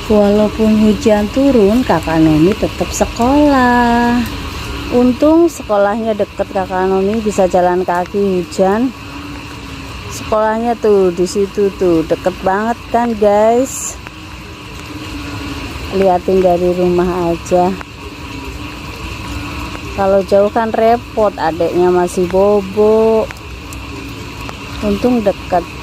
Walaupun hujan turun, kakak Noni tetap sekolah. Untung sekolahnya deket, kakak Noni bisa jalan kaki hujan. Sekolahnya tuh di situ tuh, deket banget kan guys. Liatin dari rumah aja. Kalau jauh kan repot, adeknya masih bobo. Untung deket.